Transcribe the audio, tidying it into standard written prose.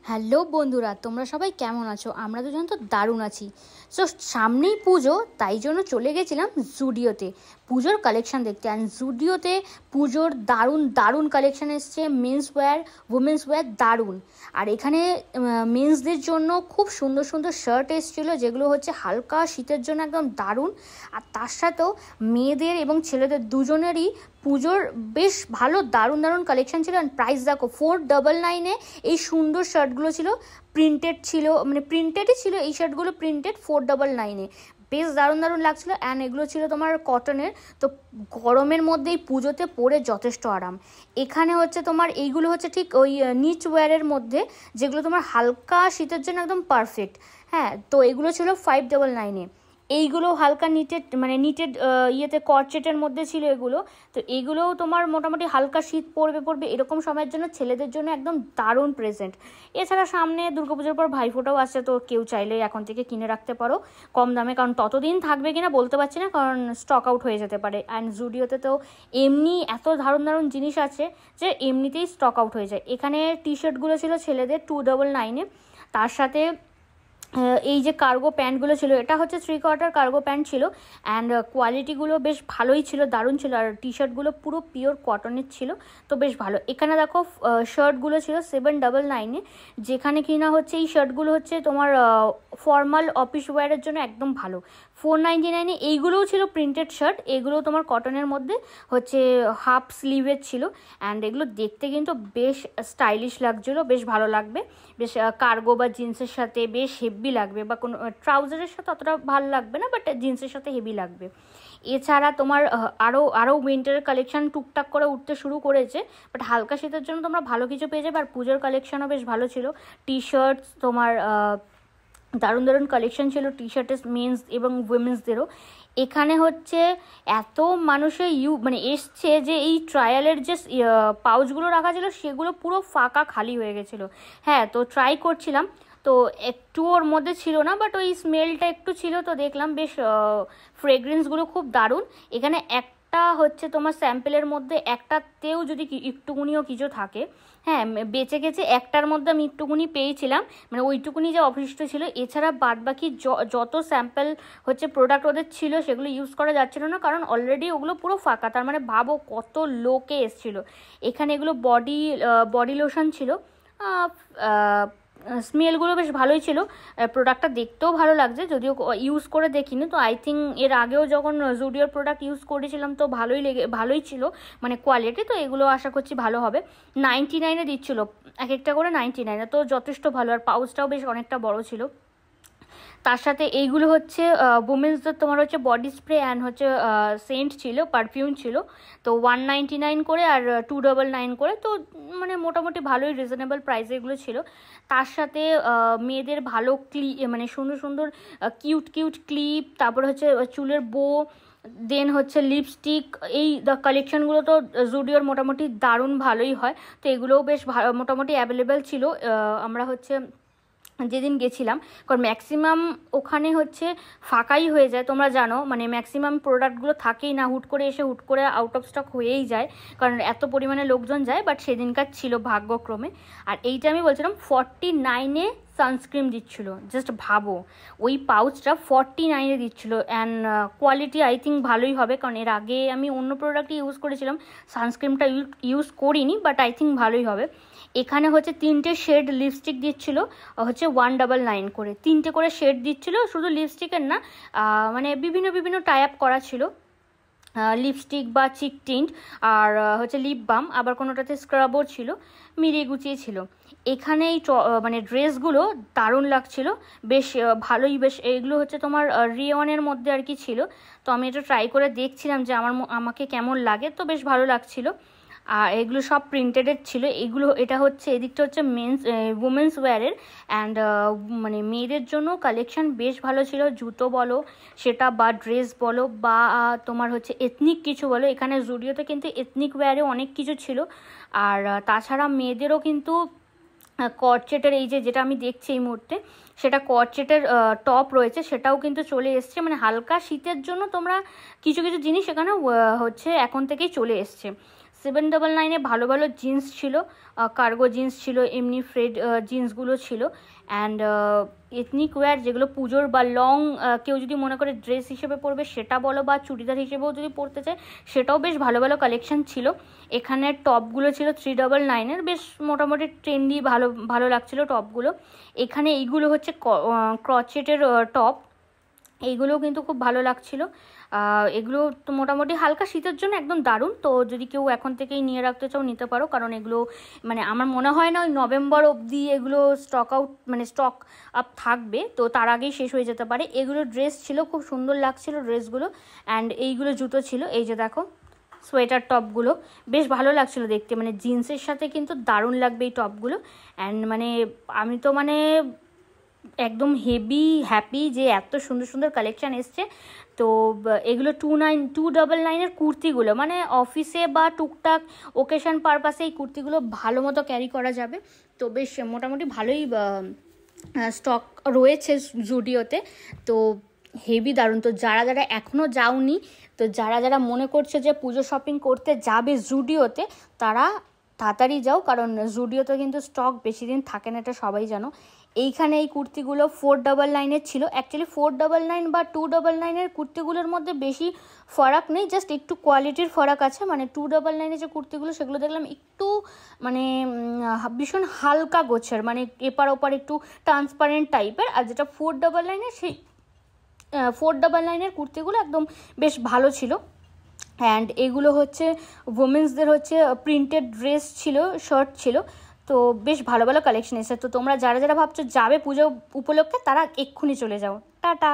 Hello বন্ধুরা, তোমরা সবাই কেমন আছো? আমরা দুজন তো দারুণ আছি। সো সামনেই পুজো, তাই জন্য চলে গেছিলাম জুডিওতে পুজোর কালেকশন দেখতে। অ্যান্ড জুডিওতে পুজোর দারুণ দারুণ কালেকশন এসছে, মেন্স ওয়্যার, উমেন্স ওয়্যার দারুণ। আর এখানে মেন্সদের জন্য খুব সুন্দর সুন্দর শার্ট এসেছিলো, যেগুলো হচ্ছে হালকা শীতের জন্য একদম দারুণ। আর তার সাথেও মেয়েদের এবং ছেলেদের দুজনেরই পুজোর বেশ ভালো দারুণ দারুণ কালেকশন ছিল। অ্যান্ড প্রাইস দেখো, 499 এই সুন্দর শার্টগুলো ছিল, প্রিন্টেড ছিল, মানে প্রিন্টেডই ছিল এই শার্টগুলো, প্রিন্টেড 499 বেশ দারুণ দারুণ লাগছিলো। অ্যান্ড এগুলো ছিল তোমার কটনের, তো গরমের মধ্যেই পুজোতে পরে যথেষ্ট আরাম। এখানে হচ্ছে তোমার এইগুলো হচ্ছে ঠিক ওই নিচ ওয়্যারের মধ্যে, যেগুলো তোমার হালকা শীতের জন্য একদম পারফেক্ট। হ্যাঁ, তো এগুলো ছিল 599। এইগুলো হালকা নিটেড, মানে নিটেড ইয়েতে কর্চেটের মধ্যে ছিল এগুলো। তো এগুলোও তোমার মোটামুটি হালকা শীত পড়বে এরকম সময়ের জন্য ছেলেদের জন্য একদম দারুণ প্রেজেন্ট। এছাড়া সামনে দুর্গাপুজোর পর ভাইফোঁটাও আসছে, তো কেউ চাইলে এখন থেকে কিনে রাখতে পারো কম দামে, কারণ ততদিন থাকবে কিনা বলতে পারছি না, কারণ স্টক আউট হয়ে যেতে পারে। অ্যান্ড জুডিওতে তো এমনি এত দারুণ দারুণ জিনিস আছে যে এমনিতেই স্টক আউট হয়ে যায়। এখানে টি শার্টগুলো ছিল ছেলেদের 299, তার সাথে এই যে কার্গো প্যান্টগুলো ছিল, এটা হচ্ছে 3/4 কার্গো প্যান্ট ছিল। অ্যান্ড কোয়ালিটিগুলো বেশ ভালোই ছিল, দারুণ ছিল। আর টি শার্টগুলো পুরো পিওর কটনের ছিল, তো বেশ ভালো। এখানে দেখো শার্টগুলো ছিল 799, যেখানে কিনা হচ্ছে এই শার্টগুলো হচ্ছে তোমার ফর্মাল অফিস ওয়্যারের জন্য একদম ভালো। 499 এইগুলোও ছিল প্রিন্টেড শার্ট, এগুলোও তোমার কটনের মধ্যে হচ্ছে হাফ স্লিভের ছিল। অ্যান্ড এগুলো দেখতে কিন্তু বেশ স্টাইলিশ লাগছিলো, বেশ ভালো লাগবে, বেশ কার্গো বা জিন্সের সাথে বেশ হেভি লাগবে, বা কোনো ট্রাউজারের সাথে অতটা ভালো লাগবে না, বাট জিন্সের সাথে হেভি লাগবে। এছাড়া তোমার আরও উইন্টারের কালেকশান টুকটাক করে উঠতে শুরু করেছে, বাট হালকা শীতের জন্য তোমরা ভালো কিছু পেয়ে যাবে। আর পুজোর কালেকশানও বেশ ভালো ছিল, টি শার্টস তোমার দারুণ দারুণ কালেকশন ছিল, টি শার্টের মেন্স এবং উইমেন্সদেরও। এখানে হচ্ছে এত মানুষের মানে এসছে যে এই ট্রায়ালের যে পাউচগুলো রাখা ছিল সেগুলো পুরো ফাঁকা খালি হয়ে গেছিলো। হ্যাঁ, তো ট্রাই করছিলাম, তো একটু ওর মধ্যে ছিল না, বাট ওই স্মেলটা একটু ছিল, তো দেখলাম বেশ ফ্রেগরেন্সগুলো খুব দারুণ। এখানে একটা হচ্ছে তোমার স্যাম্পেলের মধ্যে একটাতেও যদি একটুকুনিও কিছু থাকে, হ্যাঁ বেঁচে গেছে, একটার মধ্যে আমি একটুকুনি পেয়েছিলাম, মানে ওইটুকুনি যে অবশিষ্ট ছিল। এছাড়া বাদবাকি যত স্যাম্পেল হচ্ছে প্রোডাক্ট ওদের ছিল সেগুলো ইউজ করা যাচ্ছিল না, কারণ অলরেডি ওগুলো পুরো ফাঁকা। তার মানে ভাবো কত লোকে এসছিলো। এখানে এগুলো বডি লোশন ছিল, স্মেলগুলো বেশ ভালোই ছিল, প্রোডাক্টটা দেখতেও ভালো লাগছে, যদিও ইউজ করে দেখিনি। তো আই থিঙ্ক এর আগেও যখন জুডিওর প্রোডাক্ট ইউজ করেছিলাম তো ভালোই ছিল মানে কোয়ালিটি, তো এগুলো আশা করছি ভালো হবে। 99 দিচ্ছিলো এক একটা করে, 99, তো যথেষ্ট ভালো। আর পাউচটাও বেশ অনেকটা বড় ছিল। তার সাথে এইগুলো হচ্ছে উমেন্সদের তোমার হচ্ছে বডি স্প্রে অ্যান্ড হচ্ছে সেন্ট ছিল, পারফিউম ছিল, তো 199 করে আর 299 করে, তো মানে মোটামুটি ভালোই রিজনেবল প্রাইসে এগুলো ছিল। তার সাথে মেয়েদের ভালো মানে সুন্দর সুন্দর কিউট কিউট ক্লিপ, তারপরে হচ্ছে চুলের বো, দেন হচ্ছে লিপস্টিক, এই কালেকশানগুলো তো জুডিওর মোটামুটি দারুণ ভালোই হয়, তো এগুলোও বেশ মোটামুটি অ্যাভেলেবেল ছিল। আমরা হচ্ছে যেদিন গেছিলাম, কারণ ম্যাক্সিমাম ওখানে হচ্ছে ফাঁকাই হয়ে যায়, তোমরা জানো, মানে ম্যাক্সিমাম প্রোডাক্টগুলো থাকেই না, হুট করে এসে হুট করে আউট অফ স্টক হয়েই যায়, কারণ এত পরিমাণে লোকজন যায়। বাট সেদিনকার ছিল ভাগ্যক্রমে। আর এইটা আমি বলছিলাম 49 সানস্ক্রিন দিচ্ছিলো, জাস্ট ভাবো ওই পাউচটা 49 দিচ্ছিলো। অ্যান্ড কোয়ালিটি আই থিঙ্ক ভালোই হবে, কারণ এর আগে আমি অন্য প্রোডাক্টই ইউজ করেছিলাম, সানস্ক্রিনটা ইউজ করিনি, বাট আই থিঙ্ক ভালোই হবে। এখানে হচ্ছে 3টে শেড লিপস্টিক দিচ্ছিলো, হচ্ছে 199 করে 3টে করে শেড দিচ্ছিলো, শুধু লিপস্টিকের না, মানে বিভিন্ন বিভিন্ন টাই আপ করা ছিল, লিপস্টিক বা চিক টিন্ট, আর হচ্ছে লিপ বাম, আবার কোনোটাতে স্ক্রাবও ছিল, মিলিয়ে গুছিয়ে ছিল। এখানে এই মানে ড্রেসগুলো দারুণ লাগছিল, বেশ ভালোই, বেশ এইগুলো হচ্ছে তোমার রিওনের মধ্যে আর কি ছিল। তো আমি এটা ট্রাই করে দেখছিলাম যে আমাকে কেমন লাগে, তো বেশ ভালো লাগছিলো। আর এগুলো সব প্রিন্টেডের ছিল। এটা হচ্ছে এদিকটা হচ্ছে উমেন্স ওয়্যারের। অ্যান্ড মানে মেয়েদের জন্য কালেকশন বেশ ভালো ছিল, জুতো বলো সেটা, বা ড্রেস বলো, বা তোমার হচ্ছে এথনিক কিছু বলো। এখানে জুডিওতে কিন্তু এথনিক ওয়্যারে অনেক কিছু ছিল। আর তাছাড়া মেয়েদেরও কিন্তু কর্ডসেটের এই যেটা আমি দেখছি এই মুহূর্তে, সেটা কর্ডসেটের টপ রয়েছে, সেটাও কিন্তু চলে এসছে। মানে হালকা শীতের জন্য তোমরা কিছু কিছু জিনিস এখানে হচ্ছে এখন থেকেই চলে এসছে। 799-এ ভালো ভালো জিন্স ছিল, কার্গো জিন্স ছিল, এমনি ফ্রেড জিন্সগুলো ছিল। অ্যান্ড এথনিক ওয়্যার যেগুলো পুজোর বা লং কেউ যদি মনে করে ড্রেস হিসেবে পরবে সেটা বলো, বা চুড়িদার হিসেবেও যদি পরতে চায় সেটাও বেশ ভালো ভালো কালেকশন ছিল। এখানে টপগুলো ছিল 399-এর, বেশ মোটামুটি ট্রেন্ডি, ভালো ভালো লাগছিলো টপগুলো। এখানে এইগুলো হচ্ছে ক্রচেটের টপ, এইগুলোও কিন্তু খুব ভালো লাগছিলো। এগুলো তো মোটামুটি হালকা শীতের জন্য একদম দারুণ। তো যদি কেউ এখন থেকেই নিয়ে রাখতে চাও নিতে পারো, কারণ এগুলো মানে আমার মনে হয় না ওই নভেম্বর অবধি এগুলো স্টক আপ থাকবে, তো তার আগেই শেষ হয়ে যেতে পারে। এগুলো ড্রেস ছিল, খুব সুন্দর লাগছিল ড্রেসগুলো। অ্যান্ড এইগুলো জুতো ছিল, এই যে দেখো সোয়েটার টপগুলো বেশ ভালো লাগছিলো দেখতে, মানে জিন্সের সাথে কিন্তু দারুণ লাগবে এই টপগুলো। অ্যান্ড মানে আমি তো মানে একদম হেভি হ্যাপি যে এত সুন্দর সুন্দর কালেকশান এসছে। তো এগুলো 299-এর কুর্তিগুলো, মানে অফিসে বা টুকটাক ওকেশন পারপাসে এই কুর্তিগুলো ভালো মতো ক্যারি করা যাবে। তো বেশ মোটামুটি ভালোই স্টক রয়েছে জুডিওতে, তো হেভি দারুণ। তো যারা যারা এখনও যাওনি, তো যারা যারা মনে করছে যে পুজো শপিং করতে যাবে জুডিওতে, তারা তাড়াতাড়ি যাও, কারণ জুডিওতে কিন্তু স্টক বেশি দিন থাকে না, এটা সবাই জানো। এইখানে এই কুর্তিগুলো 499-এর ছিল। অ্যাকচুয়ালি 499 বা 299-এর কুর্তিগুলোর মধ্যে বেশি ফারাক নেই, জাস্ট একটু কোয়ালিটির ফারাক আছে। মানে 299-এর যে কুর্তিগুলো সেগুলো দেখলাম একটু মানে ভীষণ হালকা গোছের, মানে এপার ওপার একটু ট্রান্সপারেন্ট টাইপের। আর যেটা 499-এর, সেই 499-এর কুর্তিগুলো একদম বেশ ভালো ছিল। অ্যান্ড এগুলো হচ্ছে ওমেন্সদের হচ্ছে প্রিন্টেড ড্রেস ছিল, শার্ট ছিল। তো বেশ ভালো ভালো কালেকশন এসেছে। তো তোমরা যারা যারা ভাবছো যাবে পুজো উপলক্ষে, তারা এক্ষুনি চলে যাও। টাটা।